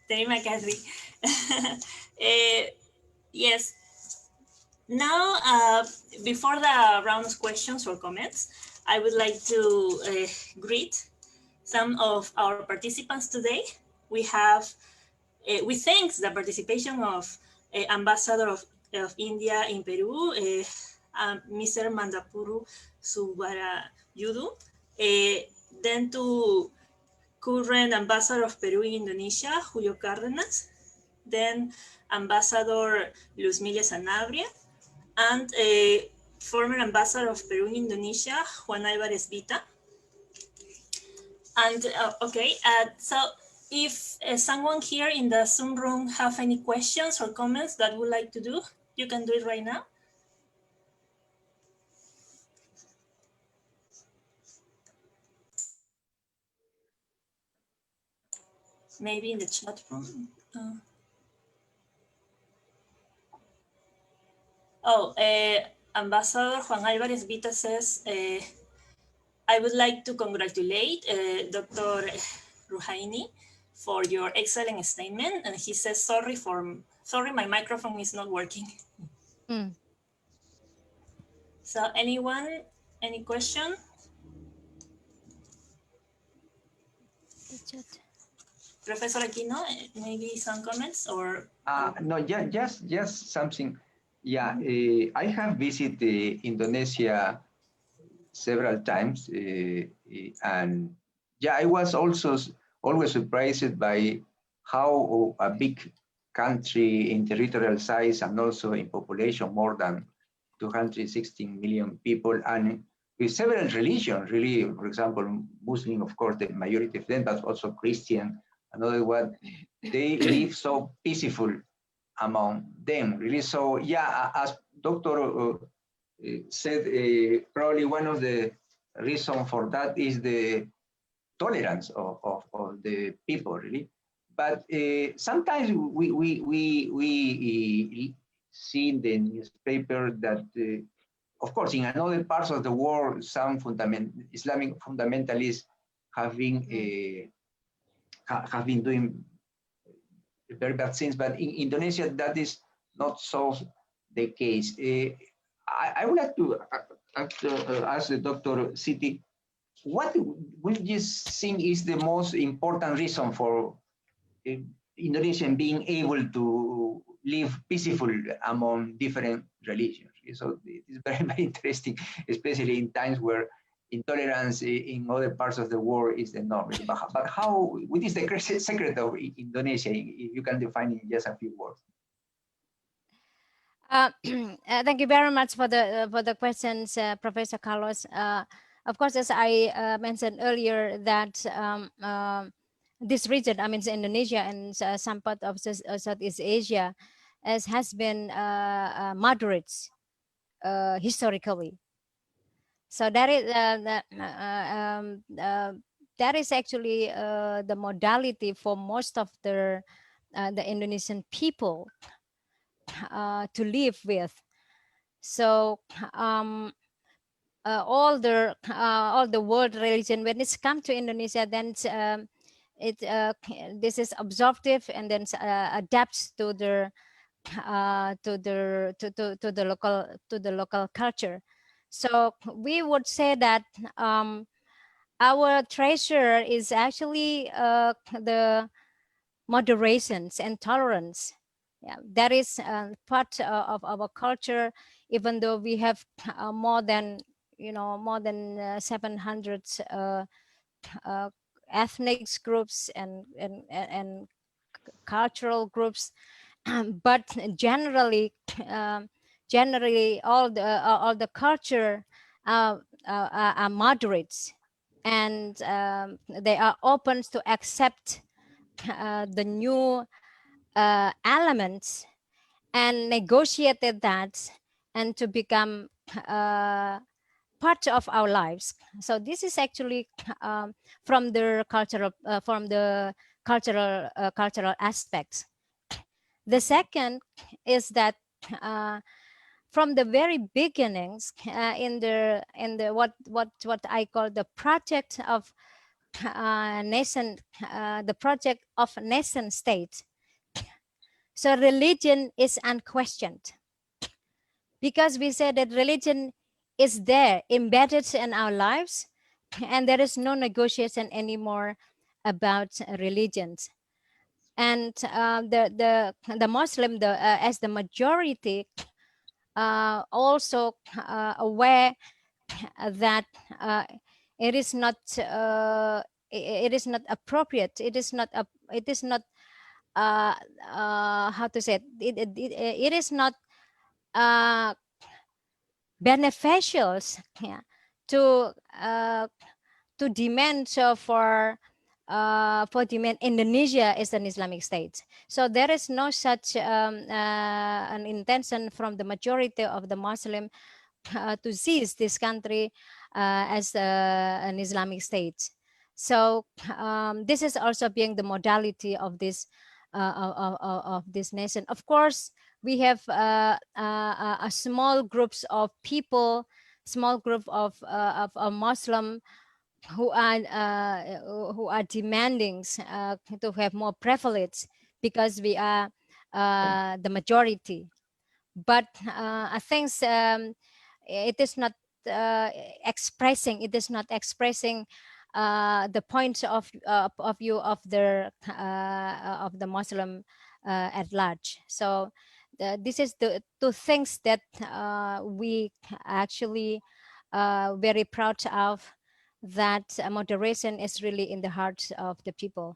Terima kasih. Yes. Now, before the round of questions or comments, I would like to greet some of our participants today. We have, we thank the participation of Ambassador of India in Peru, Mr. Mandapuru Subarayudu, then to current Ambassador of Peru in Indonesia, Julio Cárdenas, then Ambassador Luz Milla Sanabria, and former Ambassador of Peru in Indonesia, Juan Álvarez Vita. And okay, so if someone here in the Zoom room have any questions or comments that would like to do, you can do it right now. Maybe in the chat room. Ambassador Juan Álvarez Vita says, I would like to congratulate Dr. Ruhaini for your excellent statement. And he says, sorry, my microphone is not working. Mm. So anyone, any question? Professor Aquino, maybe some comments or? No, just something. Yeah, I have visited Indonesia several times, and yeah, I was also always surprised by how a big country in territorial size and also in population, more than 216 million people, and with several religions, really, for example, Muslim, of course, the majority of them, but also Christian, another one, they live so peaceful among them, really. So yeah, as Dr. said, probably one of the reasons for that is the tolerance of the people, really. But sometimes we see in the newspaper that, of course, in another parts of the world, some Islamic fundamentalists have been doing very bad things, but in Indonesia, that is not so the case. I would like to ask Dr. Siti, what would you think is the most important reason for Indonesian being able to live peaceful among different religions? So it's very, very interesting, especially in times where intolerance in other parts of the world is the norm. But how, what is the secret of Indonesia, if you can define in just a few words? Thank you very much for the questions, Professor Carlos. Of course, as I mentioned earlier, that this region, I mean, Indonesia and some part of Southeast Asia, has been moderate historically. So that is actually the modality for most of the Indonesian people to live with. So all the world religion, when it's come to Indonesia, then this is absorptive and then adapts to the local culture. So we would say that our treasure is actually the moderations and tolerance. Yeah, that is part of our culture. Even though we have more than 700 ethnic groups and cultural groups, but generally all the culture are moderates, and they are open to accept the new elements and negotiated that and to become part of our lives. So this is actually from the cultural aspects. The second is that from the very beginnings, in the what I call the project of the project of nation state. So religion is unquestioned, because we said that religion is there embedded in our lives, and there is no negotiation anymore about religions. And the Muslim, as the majority, also aware that it is not appropriate. It is not how to say it, it is not beneficial, yeah, to demand for demand Indonesia is an Islamic state. So there is no such an intention from the majority of the Muslim to seize this country as an Islamic state. So this is also being the modality of this nation. Of course, we have a small groups of people, small group of Muslim who are demanding to have more privilege because we are the majority. But I think it is not expressing. It is not expressing the point of view of the Muslim at large. So this is the two things that we actually very proud of, that moderation is really in the heart of the people.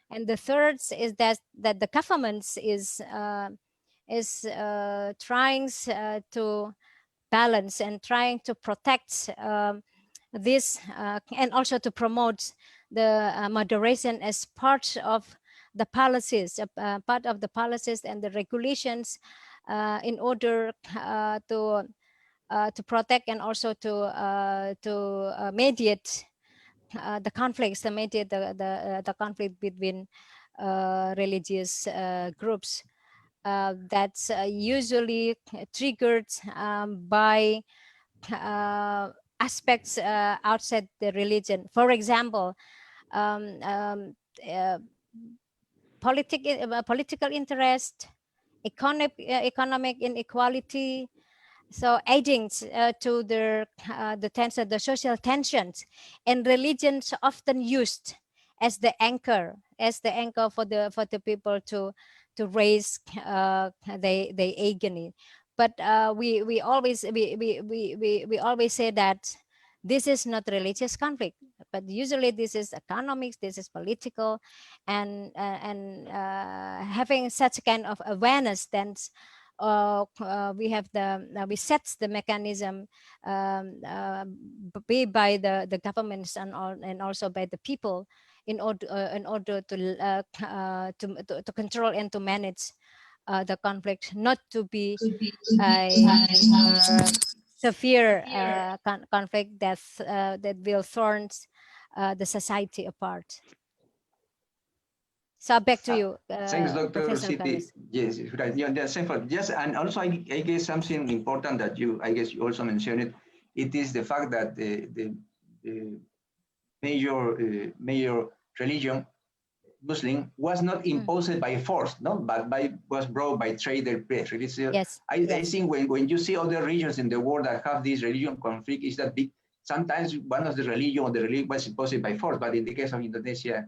And the third is that the government is trying to balance and trying to protect this and also to promote the moderation as part of the policies, and the regulations in order to protect and also to mediate the conflicts, to mediate the conflict between religious groups that's usually triggered by aspects outside the religion. For example, political interest, economic inequality, so adding to the social tensions, and religions often used as the anchor for the people to raise their agony. But we always say that this is not religious conflict, but usually this is economics, this is political, and having such kind of awareness, then we set the mechanism be by the governments and also by the people in order to control and to manage the conflict, not to be a severe conflict that will turn the society apart. So back to you, thanks, Dr. Professor Siti. Carlos. Yes, right. Yeah, that's simple. Yes, and also I guess something important that I guess you also mentioned it. It is the fact that the major religion, Muslim, was not imposed by force, no, but was brought by trade and pressure. Yes. I think when you see other regions in the world that have this religion conflict, is that big. Sometimes one of the religion was imposed by force, but in the case of Indonesia,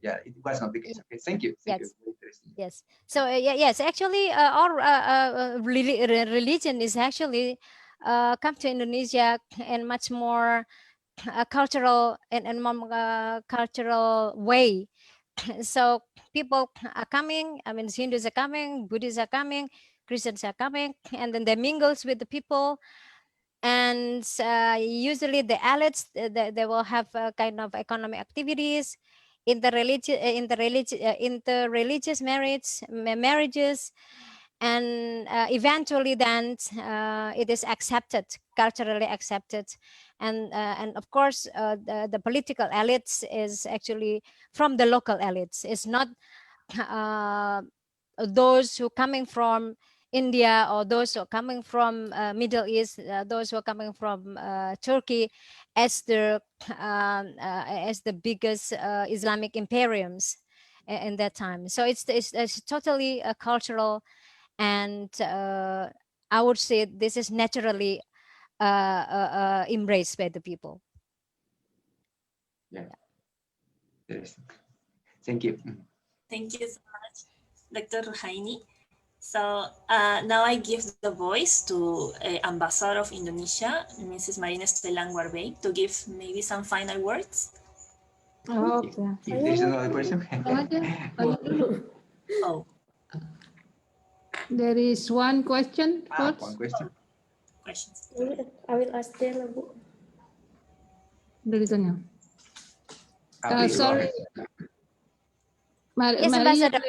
yeah, it was not the case. Okay, thank you. Thank you. Very interesting. Yes. So yes, actually, our religion is actually come to Indonesia in much more cultural and cultural way. So people are coming. I mean, Hindus are coming, Buddhists are coming, Christians are coming, and then they mingles with the people. And usually the elites, they will have kind of economic activities in the interreligious marriages, and eventually then it is accepted, culturally accepted, and of course the political elites is actually from the local elites. It's not those who coming from India or those who are coming from Middle East, those who are coming from Turkey as the biggest Islamic imperiums in that time. So it's totally cultural, and I would say this is naturally embraced by the people. Yeah. Yes. Thank you. Thank you so much, Dr. Ruhaini. So now I give the voice to Ambassador of Indonesia, Mrs. Marina Estelan Guarbey, to give maybe some final words. Okay. If there's another question. Oh, There is one question first. One question. questions. I will ask them. There is a Please go sorry. ahead. Yes, Maria, Ambassador.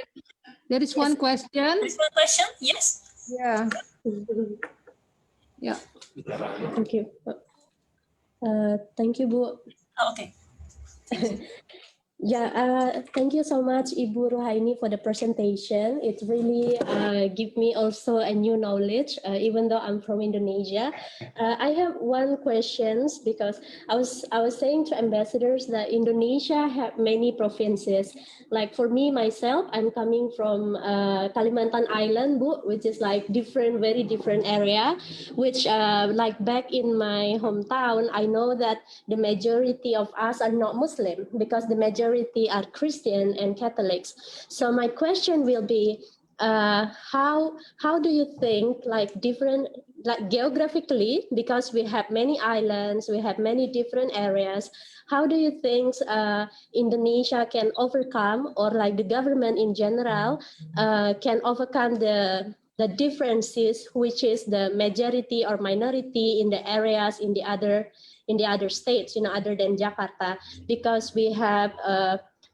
there is one question. There's one question? Yes. Yeah. Yeah. Thank you. Thank you, Bu. Oh, okay. Yeah, thank you so much, Ibu Ruhaini, for the presentation. It really gave me also a new knowledge, even though I'm from Indonesia. I have one question because I was saying to ambassadors that Indonesia have many provinces. Like for me myself, I'm coming from Kalimantan Island, Bu, which is like very different area. Which like back in my hometown, I know that the majority of us are not Muslim because the majority are Christian and Catholics. So my question will be, how do you think like different, like geographically, because we have many islands, we have many different areas, how do you think Indonesia can overcome, or like the government in general can overcome the differences, which is the majority or minority in the areas in the other states, other than Jakarta, because we have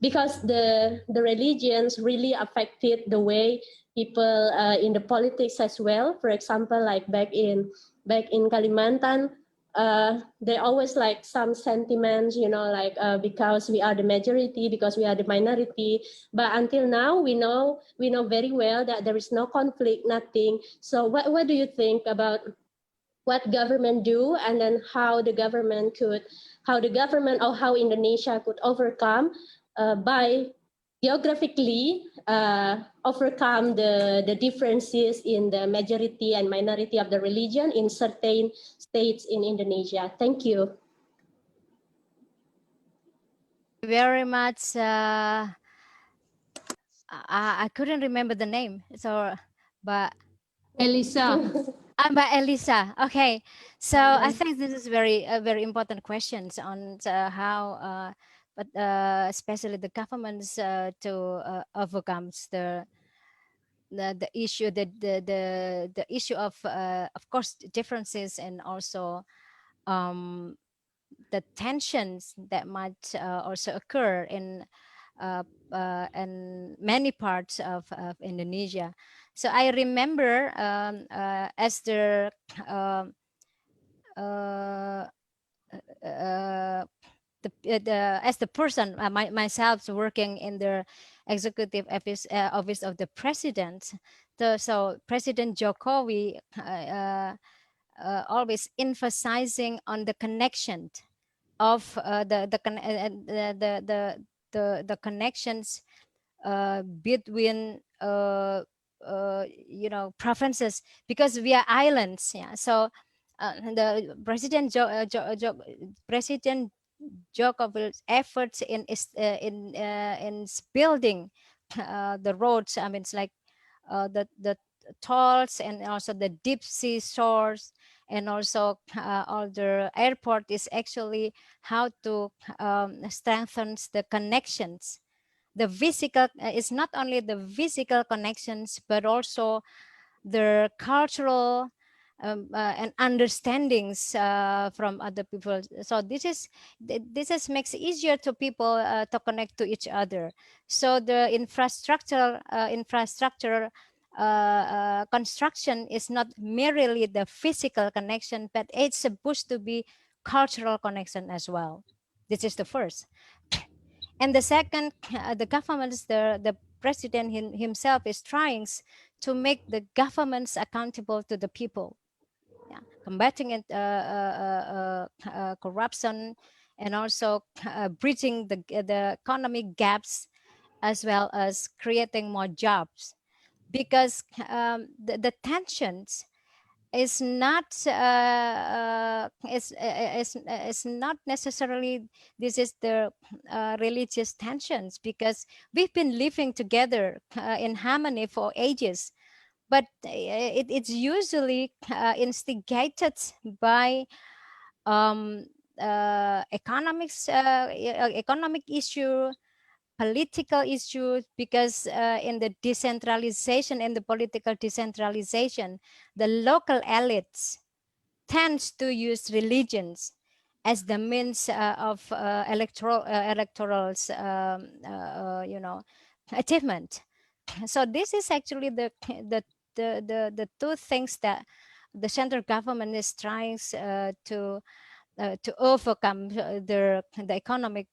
because the religions really affected the way people in the politics as well. For example, like back in Kalimantan, they always like some sentiments, like because we are the majority, because we are the minority. But until now, we know very well that there is no conflict, nothing. So what do you think about what government do, and then how the government or how Indonesia could overcome by geographically overcome the differences in the majority and minority of the religion in certain states in Indonesia? Thank you. Very much. I couldn't remember the name, so but Elisa. I'm by Elisa. Okay, so I think this is very important questions on how, but especially the governments to overcome the issue the issue of course differences, and also the tensions that might also occur in many parts of Indonesia. So I remember as the as the person myself working in the executive office of the president. So President Jokowi always emphasizing on the connection of the connections between provinces, because we are islands. Yeah. So the President Jokowi's efforts in building the roads. I mean, it's like the tolls, and also the deep sea shores, and also all the airport is actually how to strengthen the connections. The physical is not only the physical connections, but also the cultural and understandings from other people. So this makes it easier to people to connect to each other. So the infrastructure construction is not merely the physical connection, but it's supposed to be cultural connection as well. This is the first. And the second, the governments, the president himself is trying to make the governments accountable to the people. Yeah. Combating corruption, and also bridging the economic gaps, as well as creating more jobs, because the tensions is not it's not necessarily this is the religious tensions, because we've been living together in harmony for ages, but it's usually instigated by economic issue, political issues, because in the decentralization, in the political decentralization, the local elites tends to use religions as the means of electoral achievement. So this is actually the two things that the central government is trying to overcome the economic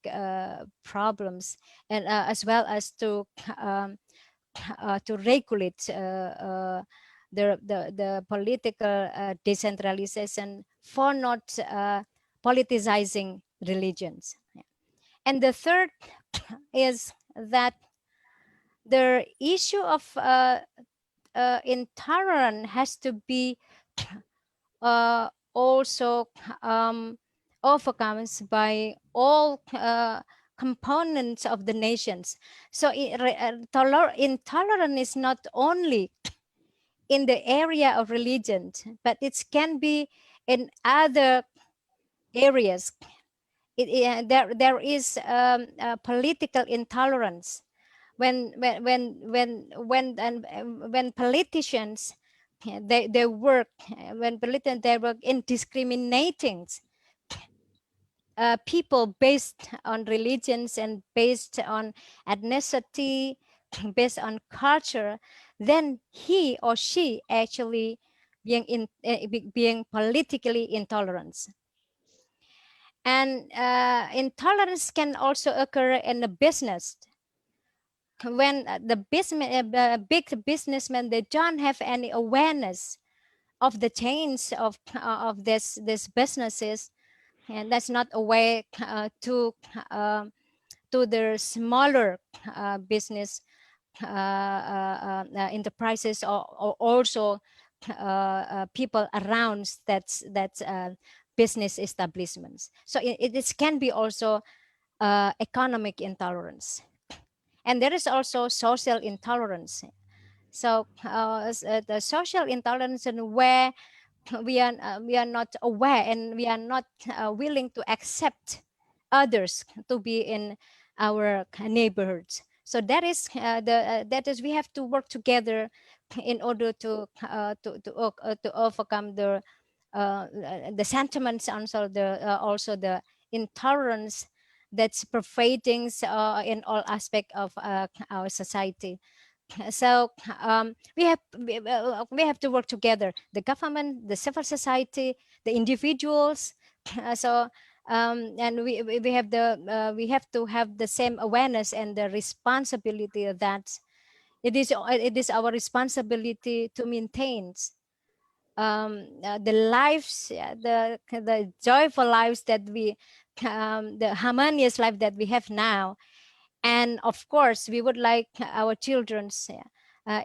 problems, and as well as to regulate the political decentralization for not politicizing religions. And the third is that the issue of intolerance has to be also overcome by all components of the nations. So intolerance is not only in the area of religion, but it can be in other areas. There is political intolerance when politicians they work in discriminating people based on religions and based on ethnicity, based on culture, then he or she actually being politically intolerant. And intolerance can also occur in the business. When the big businessmen, they don't have any awareness of the change of this businesses, and that's not a way to the smaller business enterprises, or also people around that business establishments. So it can be also economic intolerance, and there is also social intolerance. So the social intolerance, and where we are not aware, and we are not willing to accept others to be in our neighborhoods. So that is we have to work together in order to overcome the sentiments, also the intolerance that's pervading in all aspects of our society. So we have to work together, the government, the civil society, the individuals. And we have to have the same awareness and the responsibility that it is our responsibility to maintain the lives, the joyful lives that the harmonious life that we have now. And of course, we would like our children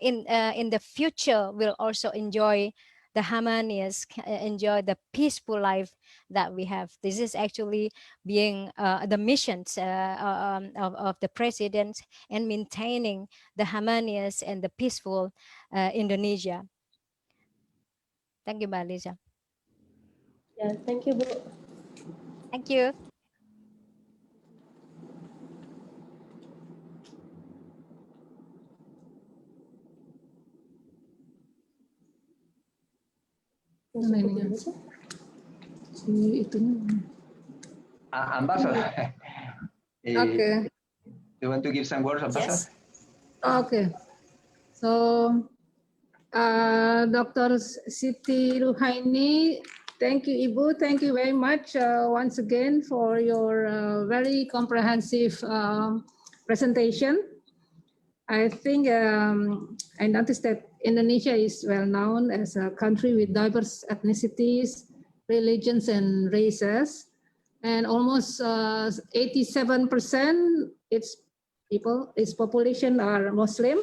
in the future will also enjoy the harmonious, enjoy the peaceful life that we have. This is actually being the missions of the president, and maintaining the harmonious and the peaceful Indonesia. Thank you, Mbak Lisa. Yeah, thank you, Bu. Thank you. Ambassador. Okay. You want to give some words, Ambassador? Yes. Okay. So, Dr. Siti Ruhaini, thank you, Ibu. Thank you very much once again for your very comprehensive presentation. I think I noticed that Indonesia is well known as a country with diverse ethnicities, religions, and races. And almost 87% its population are Muslim,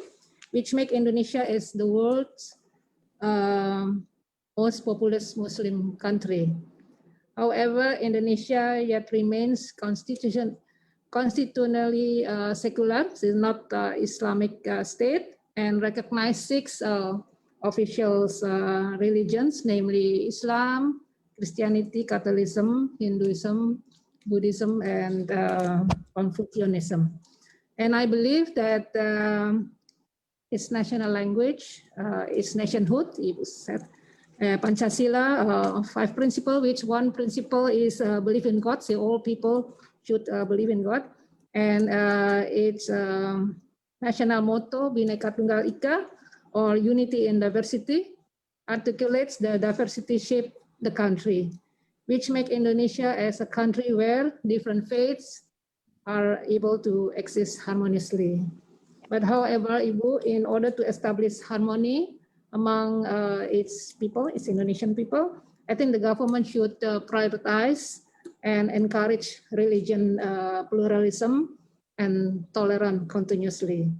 which make Indonesia as the world's most populous Muslim country. However, Indonesia yet remains constitutionally secular, it is not Islamic state, and recognize 6 official religions, namely Islam, Christianity, Catholicism, Hinduism, Buddhism, and Confucianism. And I believe that its national language, its nationhood, it was said, Pancasila, 5 principles, which one principle is believe in God, so all people should believe in God. And its national motto, Bhinneka Tunggal Ika, or unity in diversity, articulates the diversity shape the country, which make Indonesia as a country where different faiths are able to exist harmoniously. But however, Ibu, in order to establish harmony among its people, its Indonesian people, I think the government should prioritize and encourage religion pluralism and tolerance continuously.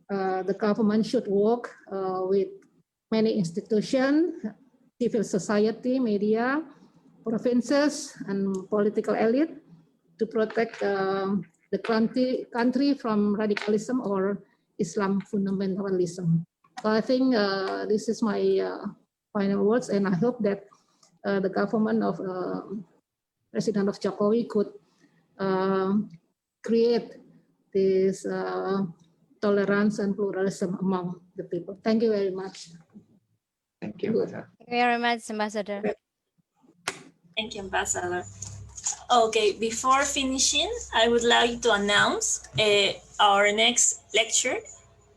The government should work with many institutions, civil society, media, provinces, and political elite to protect the country from radicalism or Islam fundamentalism. So I think this is my final words, and I hope that the government of President of Jokowi could create this tolerance and pluralism among the people. Thank you very much. Thank you, Ambassador. Thank you very much, Ambassador. Thank you, Ambassador. Okay, before finishing, I would like to announce our next lecture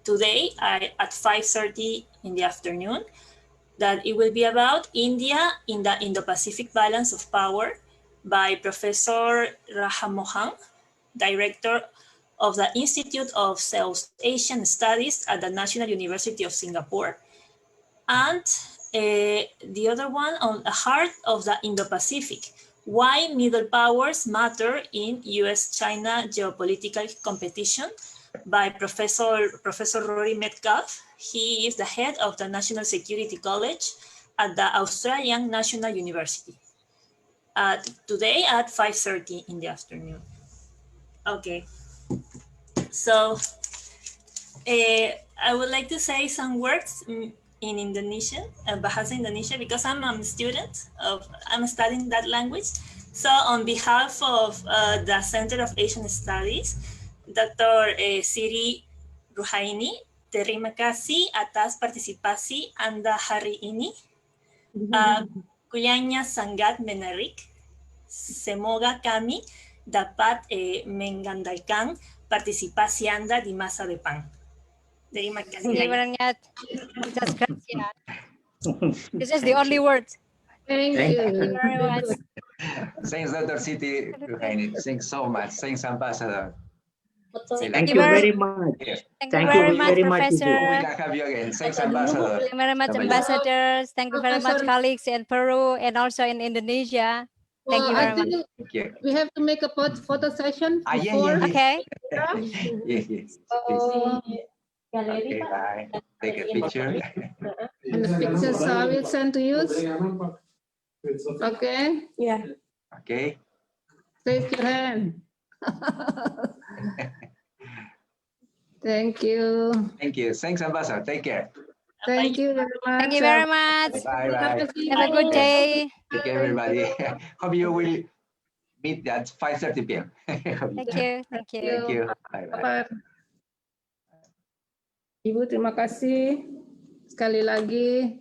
today at 5:30 in the afternoon, that it will be about India in the Indo-Pacific balance of power by Professor Rahamohan, Director of the Institute of South Asian Studies at the National University of Singapore. And the other one on the heart of the Indo-Pacific, why middle powers matter in US-China geopolitical competition by Professor Rory Metcalf. He is the head of the National Security College at the Australian National University. Today at 5:30 in the afternoon. Okay, so I would like to say some words in Indonesian, Bahasa Indonesia, because I'm a student I'm studying that language. So on behalf of the Center of Asian Studies, Dr. Siti Ruhaini, terima kasih atas partisipasi Anda hari ini. Kuliahnya sangat menarik. Semoga kami dapat mengandalkan partisipasi Anda di masa depan. Terima kasih. Muchas gracias. This is the only word. Thank Thank you. Very much. Thanks, Dr. Siti Ruhaini. Thanks so much. Thanks, Ambassador. Thank you very much. Thank you very much, Ibu. Professor. We'll have you again. Thanks, Ambassador. Thank you very much, ambassadors. Thank you very much, colleagues in Peru and also in Indonesia. Thank you I very much. think Thank you. we have to make a photo session Yeah, before. yeah. Okay. Yes, yes. Okay, bye. Take a picture. And the pictures I will send to you. Okay. Yeah. Okay. Raise your hand. Thank you. Thank you. Thanks, Ambassador. Take care. Thank you very much. Thank you very much. Bye, bye. Have a good day. Take care, everybody. Hope you will meet at 5:30 p.m. Thank you. Thank you. Thank you. Bye, bye. Bye. Ibu, terima kasih sekali lagi.